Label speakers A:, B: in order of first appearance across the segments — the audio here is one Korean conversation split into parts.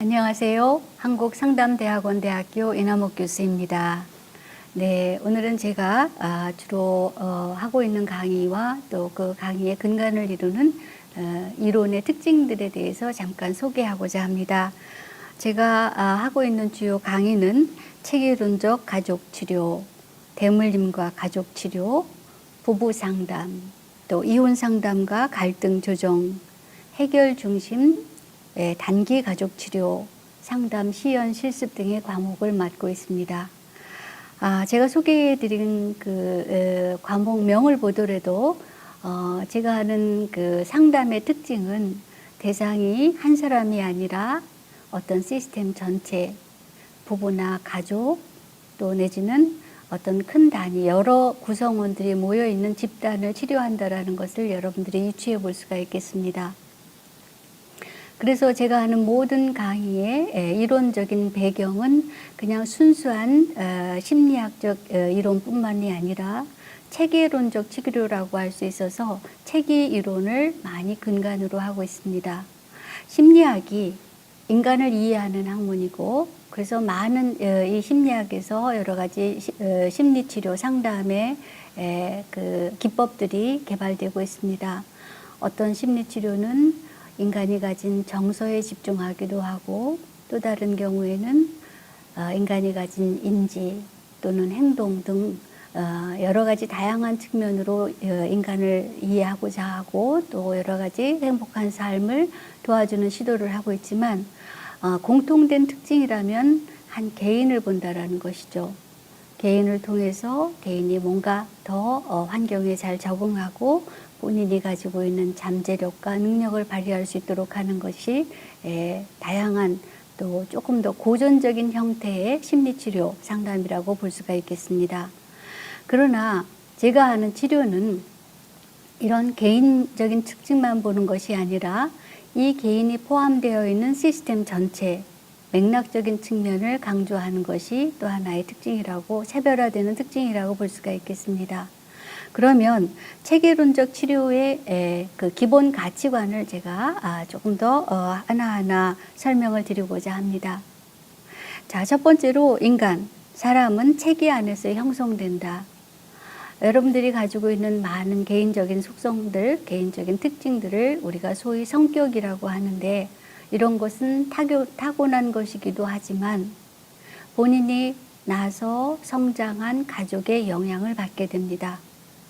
A: 안녕하세요. 한국상담대학원대학교 이남옥 교수입니다. 네, 오늘은 제가 주로 하고 있는 강의와 또 그 강의의 근간을 이루는 이론의 특징들에 대해서 잠깐 소개하고자 합니다. 제가 하고 있는 주요 강의는 체계론적 가족치료, 대물림과 가족치료, 부부상담, 또 이혼상담과 갈등조정, 해결 중심 단기 가족치료, 상담, 시연, 실습 등의 과목을 맡고 있습니다. 제가 소개해드린 그 과목명을 보더라도 제가 하는 그 상담의 특징은 대상이 한 사람이 아니라 어떤 시스템 전체, 부부나 가족, 또 내지는 어떤 큰 단위, 여러 구성원들이 모여있는 집단을 치료한다라는 것을 여러분들이 유추해 볼 수가 있겠습니다. 그래서 제가 하는 모든 강의의 이론적인 배경은 그냥 순수한 심리학적 이론뿐만이 아니라 체계론적 치료라고 할 수 있어서 체계 이론을 많이 근간으로 하고 있습니다. 심리학이 인간을 이해하는 학문이고, 그래서 많은 이 심리학에서 여러 가지 심리치료 상담의 그 기법들이 개발되고 있습니다. 어떤 심리치료는 인간이 가진 정서에 집중하기도 하고, 또 다른 경우에는 인간이 가진 인지 또는 행동 등 여러 가지 다양한 측면으로 인간을 이해하고자 하고, 또 여러 가지 행복한 삶을 도와주는 시도를 하고 있지만, 공통된 특징이라면 한 개인을 본다라는 것이죠. 개인을 통해서 개인이 뭔가 더 환경에 잘 적응하고 본인이 가지고 있는 잠재력과 능력을 발휘할 수 있도록 하는 것이 다양한 또 조금 더 고전적인 형태의 심리치료 상담이라고 볼 수가 있겠습니다. 그러나 제가 하는 치료는 이런 개인적인 특징만 보는 것이 아니라 이 개인이 포함되어 있는 시스템 전체, 맥락적인 측면을 강조하는 것이 또 하나의 특징이라고, 차별화되는 특징이라고 볼 수가 있겠습니다. 그러면 체계론적 치료의 그 기본 가치관을 제가 조금 더 하나하나 설명을 드리고자 합니다. 자, 첫 번째로 사람은 체계 안에서 형성된다. 여러분들이 가지고 있는 많은 개인적인 속성들, 개인적인 특징들을 우리가 소위 성격이라고 하는데, 이런 것은 타고난 것이기도 하지만 본인이 나서 성장한 가족의 영향을 받게 됩니다.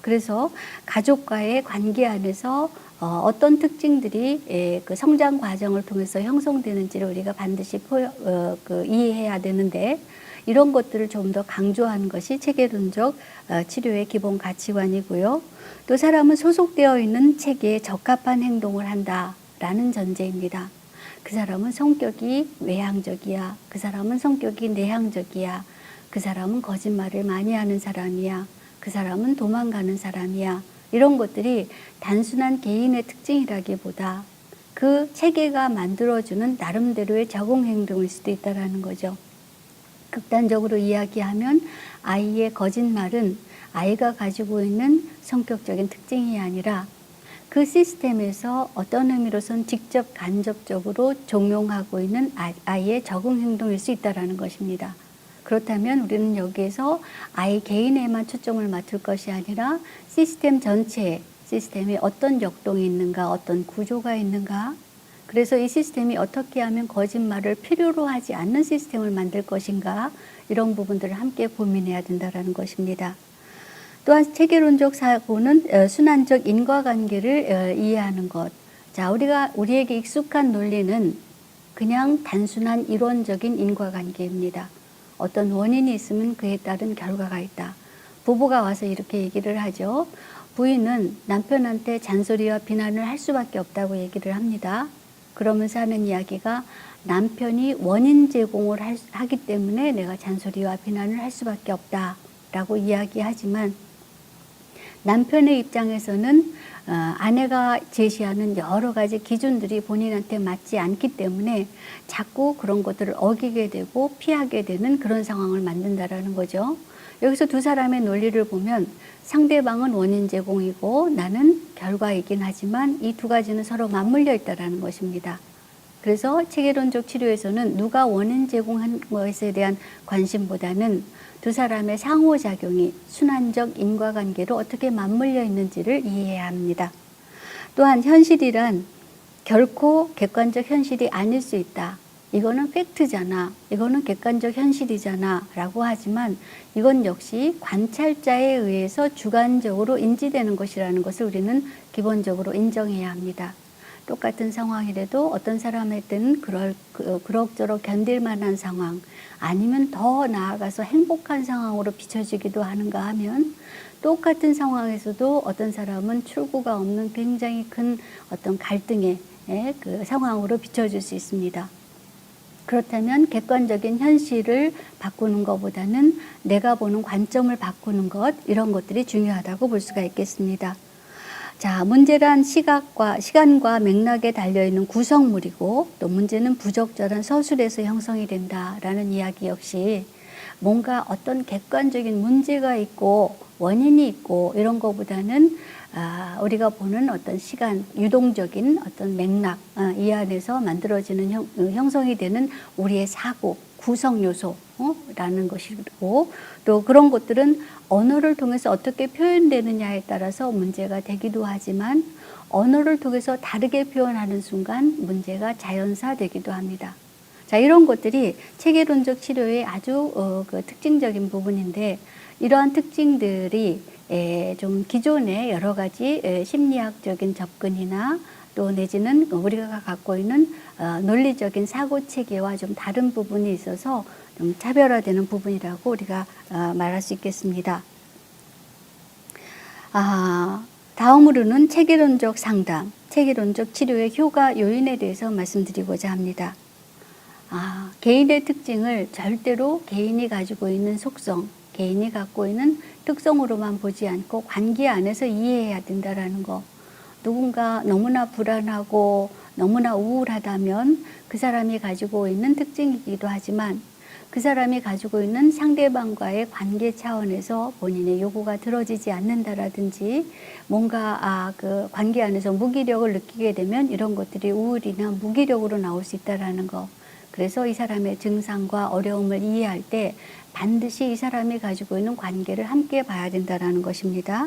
A: 그래서 가족과의 관계 안에서 어떤 특징들이 그 성장 과정을 통해서 형성되는지를 우리가 반드시 이해해야 되는데, 이런 것들을 좀 더 강조하는 것이 체계론적 치료의 기본 가치관이고요. 또 사람은 소속되어 있는 체계에 적합한 행동을 한다라는 전제입니다. 그 사람은 성격이 외향적이야. 그 사람은 성격이 내향적이야. 그 사람은 거짓말을 많이 하는 사람이야. 그 사람은 도망가는 사람이야. 이런 것들이 단순한 개인의 특징이라기보다 그 체계가 만들어주는 나름대로의 적응 행동일 수도 있다는 거죠. 극단적으로 이야기하면 아이의 거짓말은 아이가 가지고 있는 성격적인 특징이 아니라 그 시스템에서 어떤 의미로선 직접 간접적으로 적용하고 있는 아이의 적응 행동일 수 있다는 것입니다. 그렇다면 우리는 여기에서 아이 개인에만 초점을 맞출 것이 아니라 시스템 전체에, 시스템에 어떤 역동이 있는가, 어떤 구조가 있는가, 그래서 이 시스템이 어떻게 하면 거짓말을 필요로 하지 않는 시스템을 만들 것인가, 이런 부분들을 함께 고민해야 된다는 것입니다. 또한 체계론적 사고는 순환적 인과관계를 이해하는 것. 자, 우리에게 익숙한 논리는 그냥 단순한 이론적인 인과관계입니다. 어떤 원인이 있으면 그에 따른 결과가 있다. 부부가 와서 이렇게 얘기를 하죠. 부인은 남편한테 잔소리와 비난을 할 수밖에 없다고 얘기를 합니다. 그러면서 하는 이야기가 남편이 원인 제공을 하기 때문에 내가 잔소리와 비난을 할 수밖에 없다라고 이야기하지만, 남편의 입장에서는 아내가 제시하는 여러 가지 기준들이 본인한테 맞지 않기 때문에 자꾸 그런 것들을 어기게 되고 피하게 되는 그런 상황을 만든다라는 거죠. 여기서 두 사람의 논리를 보면 상대방은 원인 제공이고 나는 결과이긴 하지만 이 두 가지는 서로 맞물려 있다는 것입니다. 그래서 체계론적 치료에서는 누가 원인 제공한 것에 대한 관심보다는 두 사람의 상호작용이 순환적 인과관계로 어떻게 맞물려 있는지를 이해해야 합니다. 또한 현실이란 결코 객관적 현실이 아닐 수 있다. 이거는 팩트잖아. 이거는 객관적 현실이잖아. 라고 하지만 이건 역시 관찰자에 의해서 주관적으로 인지되는 것이라는 것을 우리는 기본적으로 인정해야 합니다. 똑같은 상황이라도 어떤 사람한테는 그럭저럭 견딜 만한 상황, 아니면 더 나아가서 행복한 상황으로 비춰지기도 하는가 하면, 똑같은 상황에서도 어떤 사람은 출구가 없는 굉장히 큰 어떤 갈등의 그 상황으로 비춰질 수 있습니다. 그렇다면 객관적인 현실을 바꾸는 것보다는 내가 보는 관점을 바꾸는 것, 이런 것들이 중요하다고 볼 수가 있겠습니다. 자, 문제란 시간과 맥락에 달려있는 구성물이고, 또 문제는 부적절한 서술에서 형성이 된다라는 이야기 역시 뭔가 어떤 객관적인 문제가 있고 원인이 있고 이런 것보다는 우리가 보는 어떤 시간, 유동적인 어떤 맥락, 이 안에서 만들어지는 형성이 되는 우리의 사고, 구성 요소라는 것이고, 또 그런 것들은 언어를 통해서 어떻게 표현되느냐에 따라서 문제가 되기도 하지만, 언어를 통해서 다르게 표현하는 순간 문제가 자연사되기도 합니다. 자, 이런 것들이 체계론적 치료의 아주 그 특징적인 부분인데, 이러한 특징들이 좀 기존의 여러 가지 심리학적인 접근이나 또 내지는 우리가 갖고 있는 논리적인 사고 체계와 좀 다른 부분이 있어서 좀 차별화되는 부분이라고 우리가 말할 수 있겠습니다. 다음으로는 체계론적 상담, 체계론적 치료의 효과 요인에 대해서 말씀드리고자 합니다. 개인의 특징을 절대로 개인이 가지고 있는 속성, 개인이 갖고 있는 특성으로만 보지 않고 관계 안에서 이해해야 된다라는 거. 누군가 너무나 불안하고 너무나 우울하다면 그 사람이 가지고 있는 특징이기도 하지만, 그 사람이 가지고 있는 상대방과의 관계 차원에서 본인의 요구가 들어지지 않는다라든지, 뭔가 그 관계 안에서 무기력을 느끼게 되면 이런 것들이 우울이나 무기력으로 나올 수 있다라는 거. 그래서 이 사람의 증상과 어려움을 이해할 때 반드시 이 사람이 가지고 있는 관계를 함께 봐야 된다는 것입니다.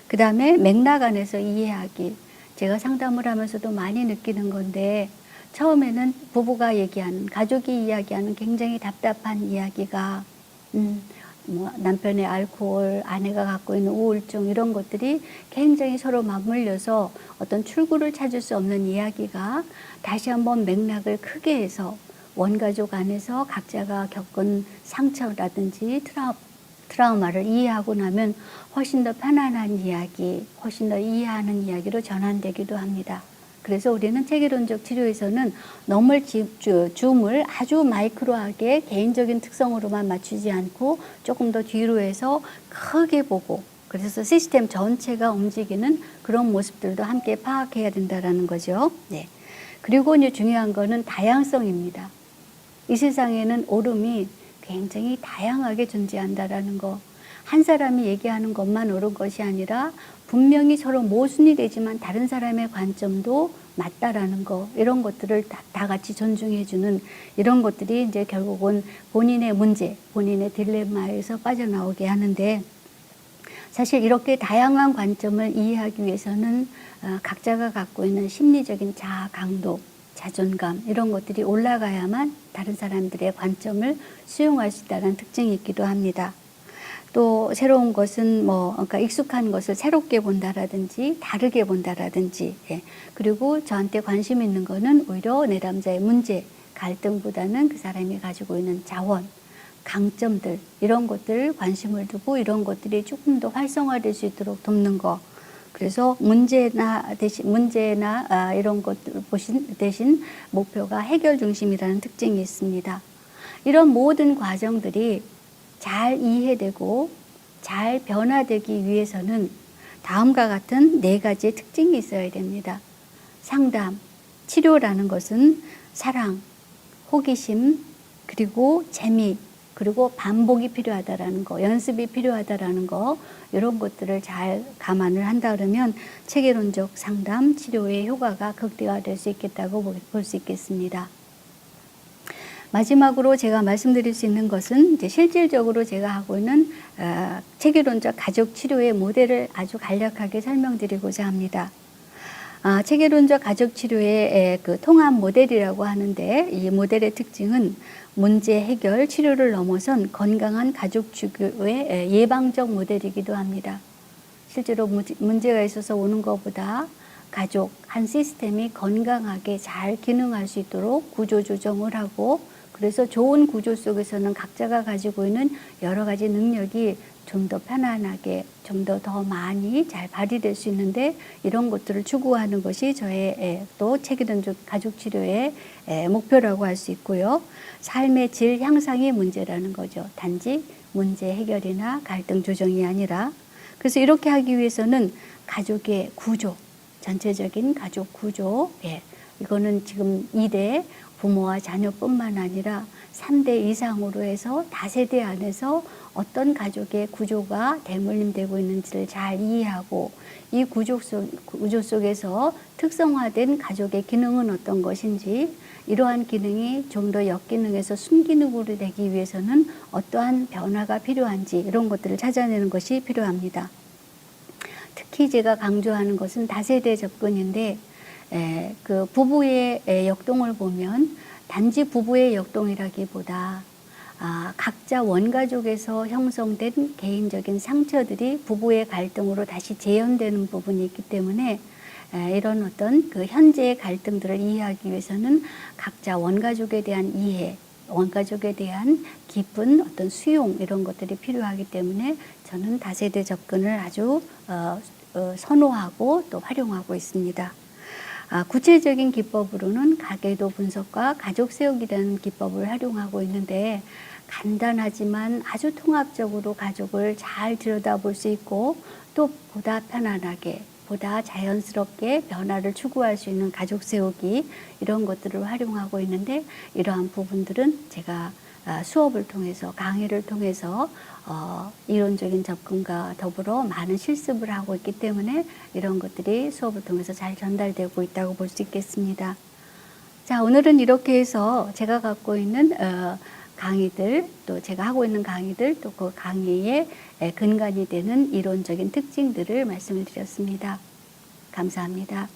A: 그 다음에 맥락 안에서 이해하기. 제가 상담을 하면서도 많이 느끼는 건데, 처음에는 부부가 얘기하는, 가족이 이야기하는 굉장히 답답한 이야기가 남편의 알코올, 아내가 갖고 있는 우울증, 이런 것들이 굉장히 서로 맞물려서 어떤 출구를 찾을 수 없는 이야기가 다시 한번 맥락을 크게 해서 원가족 안에서 각자가 겪은 상처라든지 트라우마를 이해하고 나면 훨씬 더 편안한 이야기, 훨씬 더 이해하는 이야기로 전환되기도 합니다. 그래서 우리는 체계론적 치료에서는 너무 줌을 아주 마이크로하게 개인적인 특성으로만 맞추지 않고 조금 더 뒤로 해서 크게 보고, 그래서 시스템 전체가 움직이는 그런 모습들도 함께 파악해야 된다는 거죠. 네. 그리고 이제 중요한 거는 다양성입니다. 이 세상에는 옳음이 굉장히 다양하게 존재한다라는 거. 한 사람이 얘기하는 것만 옳은 것이 아니라 분명히 서로 모순이 되지만 다른 사람의 관점도 맞다라는 거. 이런 것들을 다 같이 존중해주는 이런 것들이 이제 결국은 본인의 문제, 본인의 딜레마에서 빠져나오게 하는데, 사실 이렇게 다양한 관점을 이해하기 위해서는 각자가 갖고 있는 심리적인 자아 강도, 자존감, 이런 것들이 올라가야만 다른 사람들의 관점을 수용할 수 있다는 특징이 있기도 합니다. 또 새로운 것은 그러니까 익숙한 것을 새롭게 본다라든지 다르게 본다라든지, 그리고 저한테 관심 있는 거는 오히려 내담자의 문제, 갈등보다는 그 사람이 가지고 있는 자원, 강점들, 이런 것들 관심을 두고 이런 것들이 조금 더 활성화될 수 있도록 돕는 거. 그래서 문제나 이런 것들 대신 목표가 해결 중심이라는 특징이 있습니다. 이런 모든 과정들이 잘 이해되고 잘 변화되기 위해서는 다음과 같은 4가지의 특징이 있어야 됩니다. 상담, 치료라는 것은 사랑, 호기심, 그리고 재미, 그리고 반복이 필요하다라는 거, 연습이 필요하다라는 거, 이런 것들을 잘 감안을 한다 그러면 체계론적 상담 치료의 효과가 극대화될 수 있겠다고 볼 수 있겠습니다. 마지막으로 제가 말씀드릴 수 있는 것은 이제 실질적으로 제가 하고 있는 체계론적 가족 치료의 모델을 아주 간략하게 설명드리고자 합니다. 체계론적 가족 치료의 그 통합 모델이라고 하는데, 이 모델의 특징은 문제 해결, 치료를 넘어선 건강한 가족 치료의 예방적 모델이기도 합니다. 실제로 문제가 있어서 오는 것보다 가족 한 시스템이 건강하게 잘 기능할 수 있도록 구조 조정을 하고, 그래서 좋은 구조 속에서는 각자가 가지고 있는 여러 가지 능력이 좀 더 편안하게, 좀 더 많이 잘 발휘될 수 있는데, 이런 것들을 추구하는 것이 저의 또 체계론적 가족 치료의 목표라고 할 수 있고요. 삶의 질 향상이 문제라는 거죠. 단지 문제 해결이나 갈등 조정이 아니라. 그래서 이렇게 하기 위해서는 가족의 구조, 전체적인 가족 구조, 이거는 지금 2대 부모와 자녀뿐만 아니라 3대 이상으로 해서 다세대 안에서 어떤 가족의 구조가 대물림되고 있는지를 잘 이해하고, 이 구조 속에서 특성화된 가족의 기능은 어떤 것인지, 이러한 기능이 좀 더 역기능에서 순기능으로 되기 위해서는 어떠한 변화가 필요한지, 이런 것들을 찾아내는 것이 필요합니다. 특히 제가 강조하는 것은 다세대 접근인데, 그 부부의 역동을 보면 단지 부부의 역동이라기보다 각자 원가족에서 형성된 개인적인 상처들이 부부의 갈등으로 다시 재현되는 부분이 있기 때문에, 이런 어떤 그 현재의 갈등들을 이해하기 위해서는 각자 원가족에 대한 이해, 원가족에 대한 깊은 어떤 수용, 이런 것들이 필요하기 때문에 저는 다세대 접근을 아주 선호하고 또 활용하고 있습니다. 구체적인 기법으로는 가계도 분석과 가족 세우기라는 기법을 활용하고 있는데, 간단하지만 아주 통합적으로 가족을 잘 들여다볼 수 있고, 또 보다 편안하게, 보다 자연스럽게 변화를 추구할 수 있는 가족 세우기, 이런 것들을 활용하고 있는데, 이러한 부분들은 제가 수업을 통해서, 강의를 통해서 이론적인 접근과 더불어 많은 실습을 하고 있기 때문에 이런 것들이 수업을 통해서 잘 전달되고 있다고 볼 수 있겠습니다. 자, 오늘은 이렇게 해서 제가 갖고 있는 강의들, 또 제가 하고 있는 강의들, 또 그 강의의 근간이 되는 이론적인 특징들을 말씀을 드렸습니다. 감사합니다.